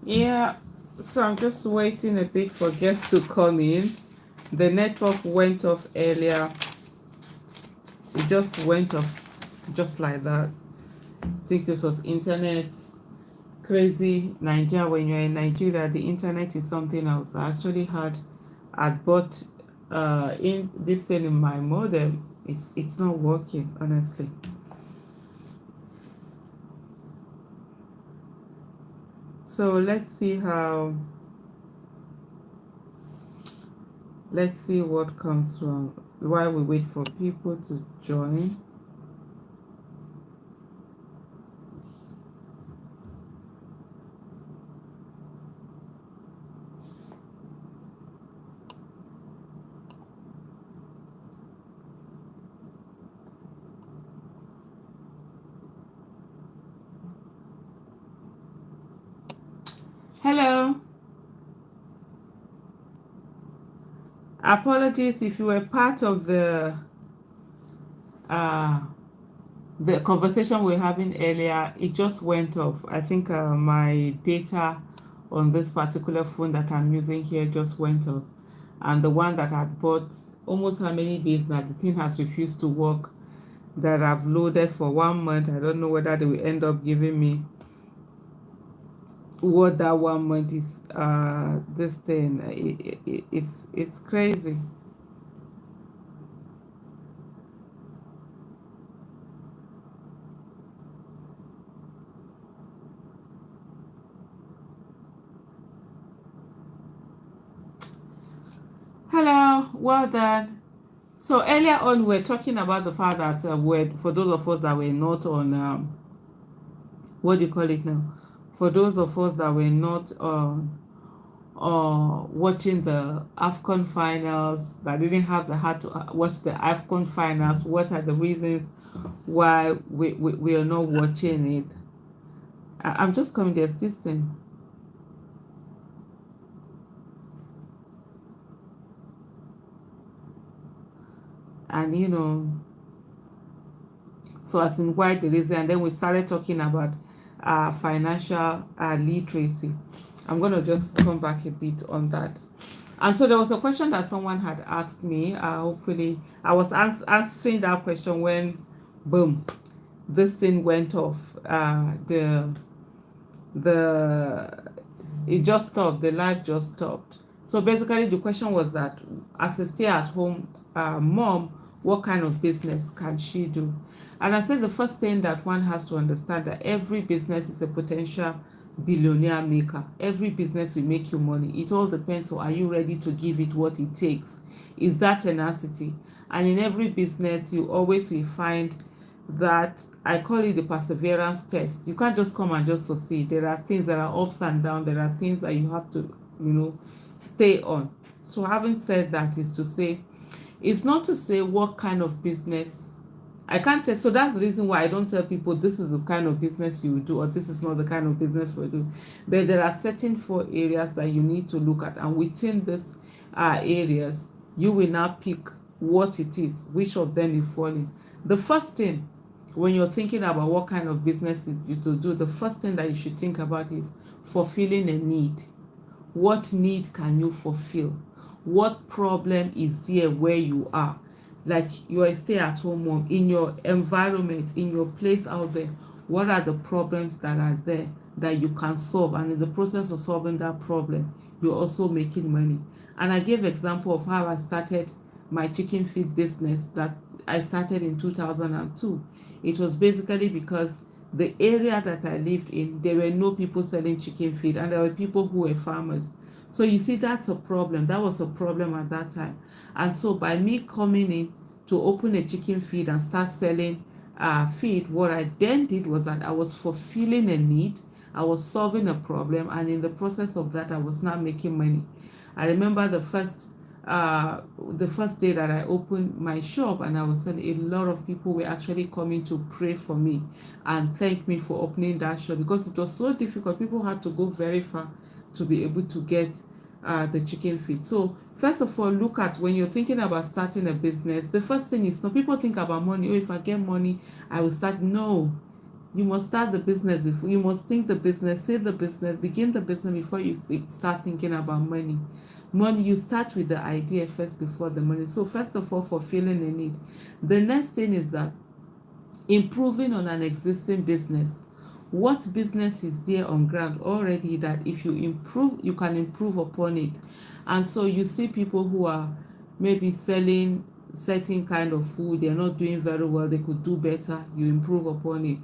Yeah, so I'm just waiting a bit for guests to come in. The network went off earlier. It just went off just like that. I think this was internet crazy Nigeria. When you're in Nigeria, the internet is something else. I actually had bought in this thing in my modem. It's not working, honestly. So let's see what comes from while we wait for people to join. Hello. Apologies if you were part of uh the conversation we were having earlier. It just went off. I think my data on this particular phone that I'm using here just went off, and the one that I bought almost how many days now, the thing has refused to work, that I've loaded for 1 month. I don't know whether they will end up giving me what that 1 month is. This thing, it's crazy. Hello, well done. So earlier on, we are talking about the fact that for those of us that were not on, what do you call it now? For those of us that were not on watching the AFCON finals, that didn't have the heart to watch the AFCON finals, what are the reasons why we are not watching it? I'm just coming, there's this thing. And so as in why the reason, and then we started talking about financial literacy. I'm going to just come back a bit on that. And so there was a question that someone had asked me. Hopefully I was answering that question when boom, this thing went off. The it just stopped, the live just stopped. So basically the question was that as a stay-at-home mom, what kind of business can she do? And I said the first thing that one has to understand, that every business is a potential billionaire maker. Every business will make you money. It all depends on, are you ready to give it what it takes? Is that tenacity? And in every business you always will find that, I call it the perseverance test. You can't just come and just succeed. There are things that are ups and downs. There are things that you have to, stay on. So having said that is to say, it's not to say what kind of business I can't tell. So that's the reason why I don't tell people this is the kind of business you will do, or this is not the kind of business we do. But there are certain four areas that you need to look at, and within these areas, you will now pick what it is, which of them you fall in. The first thing, when you're thinking about what kind of business you to do, the first thing that you should think about is fulfilling a need. What need can you fulfill? What problem is there where you are? Like, you're a stay-at-home mom, in your environment, in your place out there, what are the problems that are there that you can solve? And in the process of solving that problem, you're also making money. And I gave example of how I started my chicken feed business that I started in 2002. It was basically because the area that I lived in, there were no people selling chicken feed, and there were people who were farmers. So you see, that's a problem. That was a problem at that time. And so by me coming in to open a chicken feed and start selling feed, what I then did was that I was fulfilling a need, I was solving a problem, and in the process of that, I was now making money. I remember the first day that I opened my shop, and I was selling, a lot of people were actually coming to pray for me and thank me for opening that shop, because it was so difficult. People had to go very far to be able to get the chicken feed. So first of all, look at, when you're thinking about starting a business, the first thing is, no, people think about money. Oh, if I get money, I will start. No, You must start the business before, you must think the business, say the business, begin the business before you start thinking about money. Money, you start with the idea first before the money. So first of all, fulfilling a need. The next thing is that improving on an existing business. What business is there on ground already that if you improve, you can improve upon it? And so you see people who are maybe selling certain kind of food, they're not doing very well, they could do better, you improve upon it.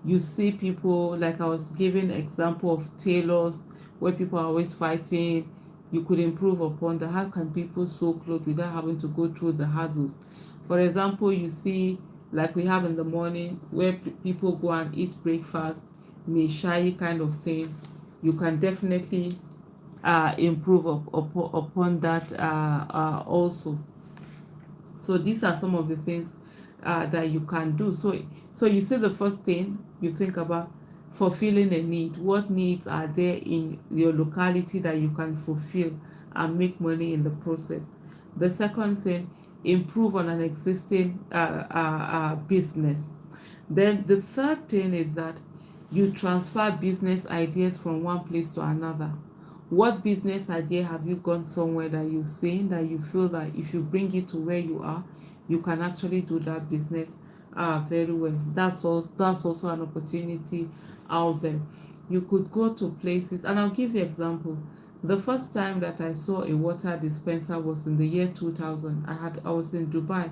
You see people, like I was giving example of tailors, where people are always fighting, you could improve upon that. How can people sew clothes without having to go through the hassles? For example, you see, like we have in the morning, where people go and eat breakfast, shy kind of thing. You can definitely improve upon that also. So these are some of the things that you can do. So you say the first thing you think about, fulfilling a need. What needs are there in your locality that you can fulfill and make money in the process? The second thing, improve on an existing business. Then the third thing is that you transfer business ideas from one place to another. What business idea have you gone somewhere that you've seen that you feel that if you bring it to where you are, you can actually do that business very well? That's also an opportunity out there. You could go to places, and I'll give you example. The first time that I saw a water dispenser was in the year 2000. I was in Dubai.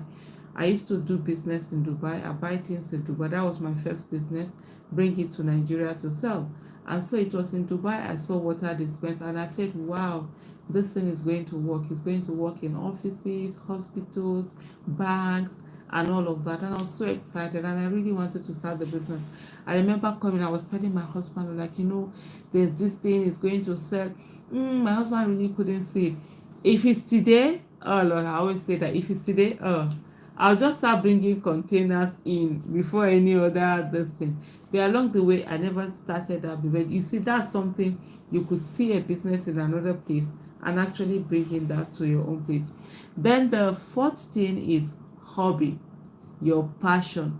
I used to do business in Dubai. I buy things in Dubai. That was my first business. Bring it to Nigeria to sell. And so it was in Dubai I saw water dispenser, and I felt, wow, this thing is going to work. It's going to work in offices, hospitals, banks, and all of that. And I was so excited, and I really wanted to start the business. I remember coming, I was telling my husband, like, there's this thing is going to sell. My husband really couldn't see it. If it's today, oh Lord, I always say that if it's today, I'll just start bringing containers in before any other this thing. But along the way, I never started that. But you see, that's something you could see a business in another place and actually bringing that to your own place. Then the fourth thing is hobby, your passion.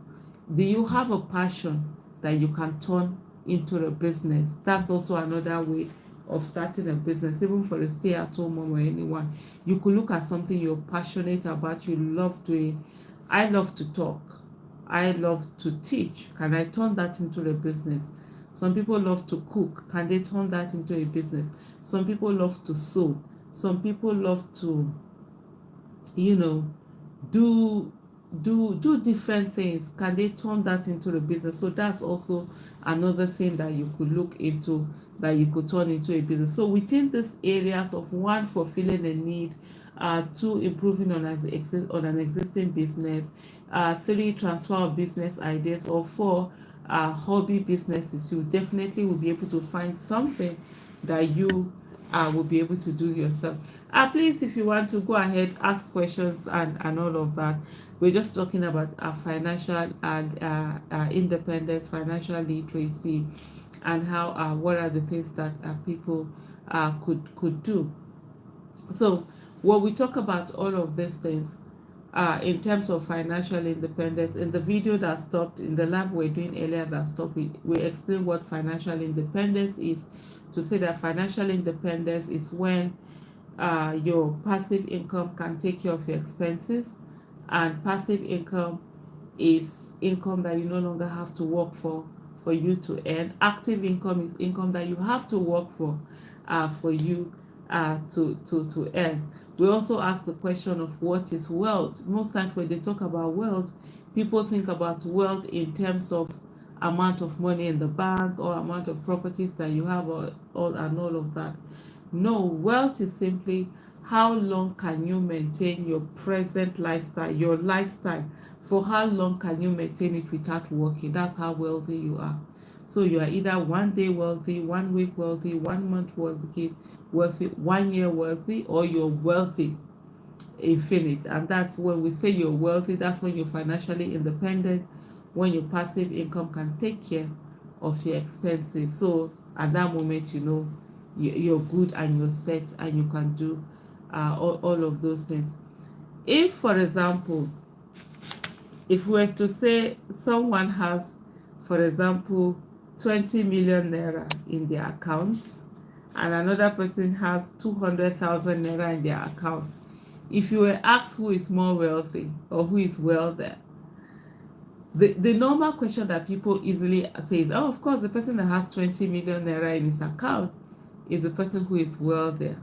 Do you have a passion that you can turn into a business? That's also another way of starting a business, even for a stay-at-home mom or anyone. You could look at something you're passionate about, you love doing. I love to talk. I love to teach. Can I turn that into a business? Some people love to cook. Can they turn that into a business? Some people love to sew. Some people love to, you know, do do different things. Can they turn that into a business? So that's also another thing that you could look into, that you could turn into a business. So within these areas of, one, fulfilling a need, two, improving on an existing business, three, transfer of business ideas, or four, hobby businesses, you definitely will be able to find something that you will be able to do yourself. Please, if you want to go ahead, ask questions and all of that. We're just talking about financial and independence, financial literacy, and how what are the things that people could do. So when we talk about all of these things, in terms of financial independence, in the video that stopped, in the lab we're doing earlier that stopped, we explain what financial independence is, to say that financial independence is when your passive income can take care of your expenses, and passive income is income that you no longer have to work for you to earn. Active income is income that you have to work for you to earn. We also ask the question of what is wealth. Most times when they talk about wealth, people think about wealth in terms of amount of money in the bank or amount of properties that you have, or all of that. No, wealth is simply how long can you maintain your present lifestyle, your lifestyle. For how long can you maintain it without working? That's how wealthy you are. So you are either 1 day wealthy, 1 week wealthy, 1 month wealthy, 1 year wealthy, or you're wealthy infinite. And that's when we say you're wealthy, that's when you're financially independent, when your passive income can take care of your expenses. So at that moment, you're good and you're set and you can do all of those things. If, for example, if we were to say someone has for example, 20 million naira in their account, and another person has 200,000 naira in their account. If you were asked who is more wealthy or who is wealthier, the normal question that people easily say is, oh, of course, the person that has 20 million naira in his account is the person who is wealthier.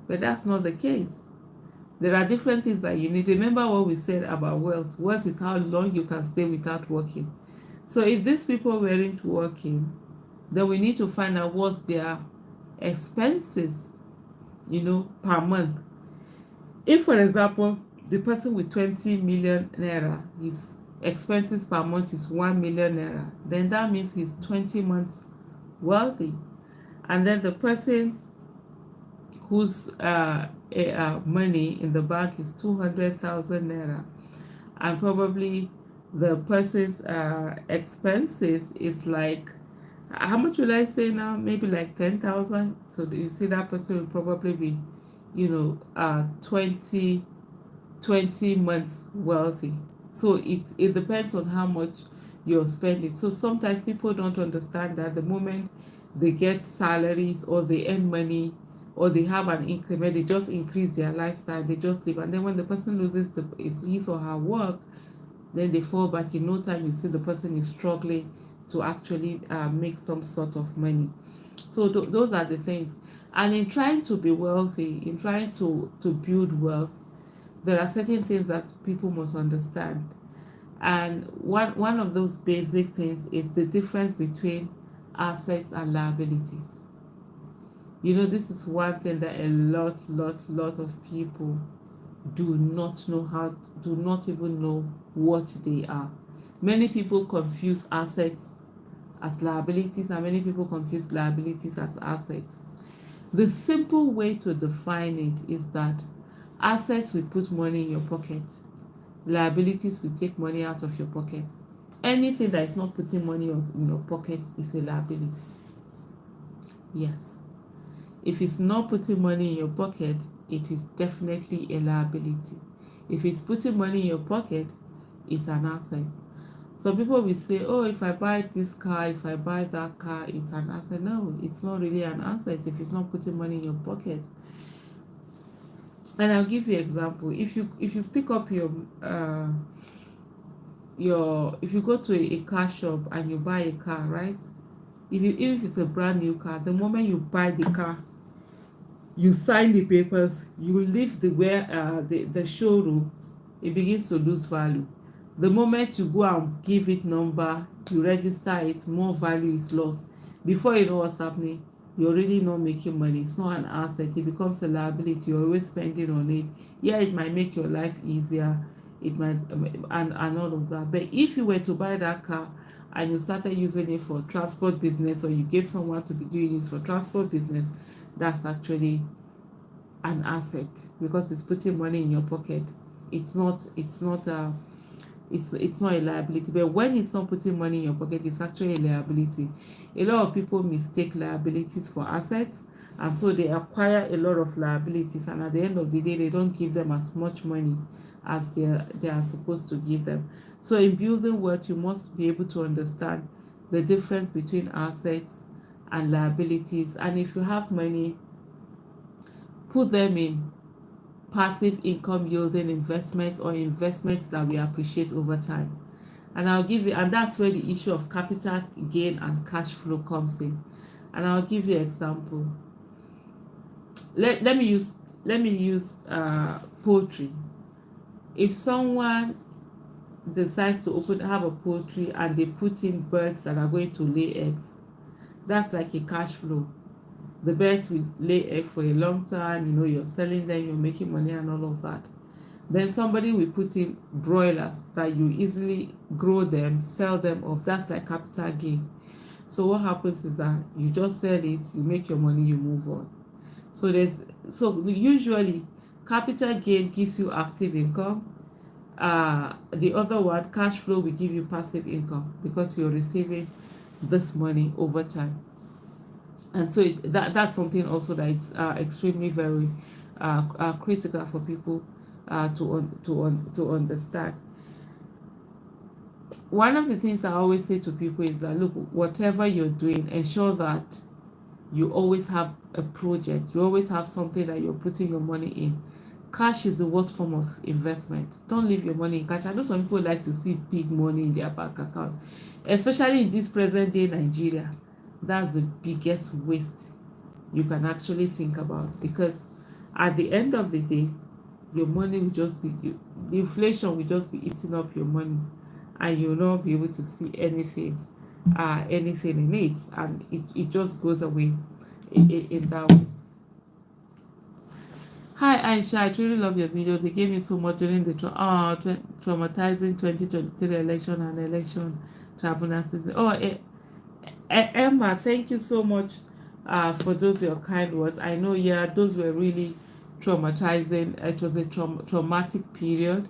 But that's not the case. There are different things that you need. Remember what we said about wealth. Wealth is how long you can stay without working. So if these people weren't working, then we need to find out what's their expenses, per month. If, for example, the person with 20 million naira, his expenses per month is 1 million naira, then that means he's 20 months wealthy. And then the person whose money in the bank is 200,000 naira, and probably the person's expenses is like, how much will I say now? Maybe like 10,000. So you see that person will probably be, 20 months wealthy. So it depends on how much you're spending. So sometimes people don't understand that the moment they get salaries or they earn money or they have an increment, they just increase their lifestyle, they just live. And then when the person loses his or her work, then they fall back. In no time, you see the person is struggling to actually make some sort of money. So those are the things. And in trying to be wealthy, in trying to build wealth, there are certain things that people must understand. And one of those basic things is the difference between assets and liabilities. This is one thing that a lot of people do not know do not even know what they are. Many people confuse assets as liabilities, and many people confuse liabilities as assets. The simple way to define it is that assets will put money in your pocket, liabilities will take money out of your pocket. Anything that is not putting money in your pocket is a liability. Yes. If it's not putting money in your pocket, it is definitely a liability. If it's putting money in your pocket, it's an asset. Some people will say, oh, if I buy this car, if I buy that car, it's an asset. No, it's not really an asset if it's not putting money in your pocket. And I'll give you an example. If you pick up if you go to a car shop and you buy a car, right? Even if it's a brand new car, the moment you buy the car, you sign the papers, you leave the showroom, it begins to lose value. The moment you go and give it number, you register it, more value is lost. Before you know what's happening, you're already not making money. It's not an asset, it becomes a liability. You're always spending on it. Yeah, it might make your life easier, it might and all of that. But if you were to buy that car and you started using it for transport business, or you get someone to be doing this for transport business, that's actually an asset because it's putting money in your pocket. It's not a liability. But when it's not putting money in your pocket, it's actually a liability. A lot of people mistake liabilities for assets, and so they acquire a lot of liabilities, and at the end of the day, they don't give them as much money as they are supposed to give them. So in building wealth, you must be able to understand the difference between assets and liabilities. And if you have money, put them in passive income yielding investments, or investments that we appreciate over time. And that's where the issue of capital gain and cash flow comes in. And I'll give you an example. Let me use poultry. If someone decides to have a poultry and they put in birds that are going to lay eggs, that's like a cash flow. The birds will lay egg for a long time, you're selling them, you're making money and all of that. Then somebody will put in broilers that you easily grow them, sell them off. That's like capital gain. So what happens is that you just sell it, you make your money, you move on. So usually capital gain gives you active income. The other one, cash flow, will give you passive income because you're receiving this money over time. And so that's something also that it's extremely very critical for people to understand. one of the things I always say to people is that, look, whatever you're doing, ensure that you always have a project, you always have something that you're putting your money in. Cash is the worst form of investment. Don't leave your money in cash. I know some people like to see big money in their bank account, especially in this present day Nigeria. That's the biggest waste you can actually think about, because at the end of the day, your money will just be the inflation will just be eating up your money, and you'll not be able to see anything in it, and it just goes away in that way. Hi Aisha, I truly love your video. They gave me so much during the traumatizing 2023 election and election tribunal season. Emma, thank you so much for those your kind words. I know, yeah, those were really traumatizing. It was a traumatic period,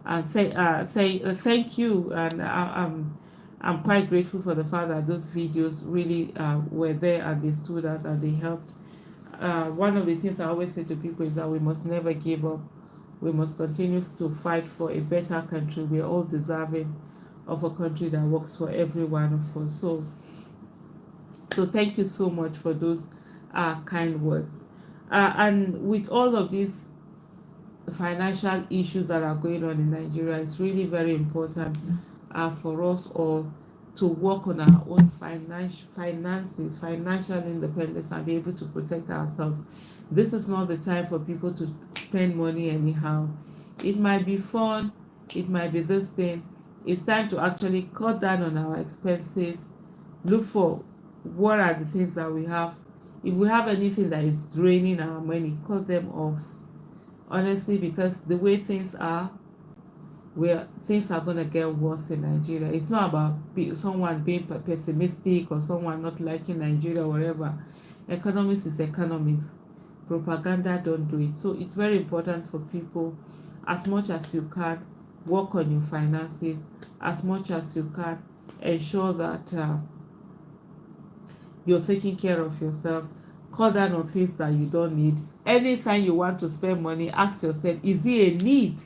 and thank you. And I'm quite grateful for the fact that those videos really were there, and they stood out and they helped. One of the things I always say to people is that we must never give up. We must continue to fight for a better country. We are all deserving of a country that works for every one of us. So thank you so much for those kind words. And with all of these financial issues that are going on in Nigeria, it's really very important for us all to work on our own finances, financial independence, and be able to protect ourselves. This is not the time for people to spend money anyhow. It might be fun, it might be this thing. It's time to actually cut down on our expenses. Look for what are the things that we have. If we have anything that is draining our money, cut them off. Honestly, because the way things are, where things are going to get worse in Nigeria. It's not about someone being pessimistic or someone not liking Nigeria or whatever. Economics is economics. Propaganda don't do it. So it's very important for people, as much as you can, work on your finances, as much as you can, ensure that you're taking care of yourself. Cut down on things that you don't need. Anytime you want to spend money, ask yourself, is it a need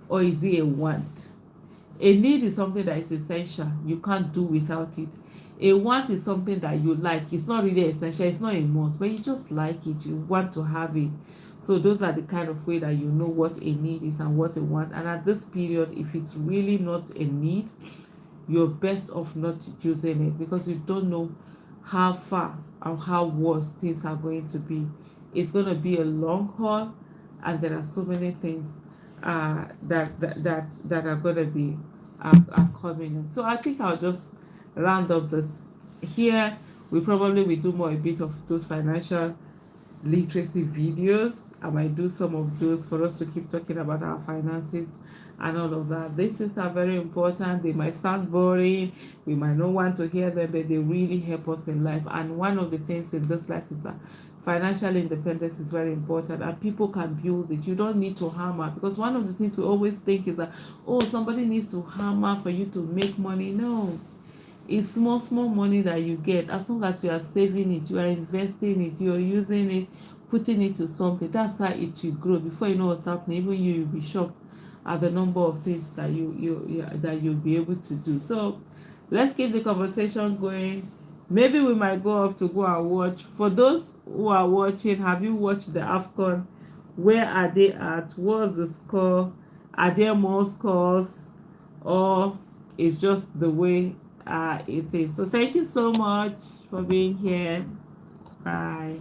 or is it a want? A need is something that is essential. You can't do without it. A want is something that you like. It's not really essential. It's not a must, but you just like it. You want to have it. So those are the kind of way that you know what a need is and what a want. And at this period, if it's really not a need, you're best off not using it, because you don't know how far and how worse things are going to be. It's going to be a long haul, and there are so many things that are going to be are coming in. So I think I'll just round up this here. We probably will do more a bit of those financial literacy videos. I might do some of those for us to keep talking about our finances and all of that. These things are very important. They might sound boring, we might not want to hear them, but they really help us in life. And one of the things in this life is that financial independence is very important, and people can build it. You don't need to hammer, because one of the things we always think is that, oh, somebody needs to hammer for you to make money. No, it's small money that you get. As long as you are saving it, you are investing it, you are using it, putting it to something, that's how it will grow. Before you know what's happening, even you'll be shocked at the number of things that that you'll be able to do. So let's keep the conversation going. Maybe we might go off to go and watch. For those who are watching, have you watched the AFCON? Where are they at? What's the score? Are there more scores, or it's just the way it is? So thank you so much for being here. Bye.